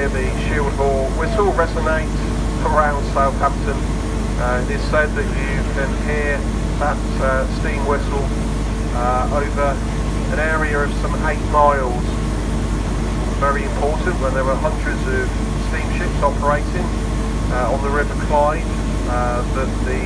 hear the Shieldhall whistle resonate around Southampton. It is said that you can hear that steam whistle over an area of some 8 miles. Very important when there were hundreds of steamships operating on the River Clyde, that the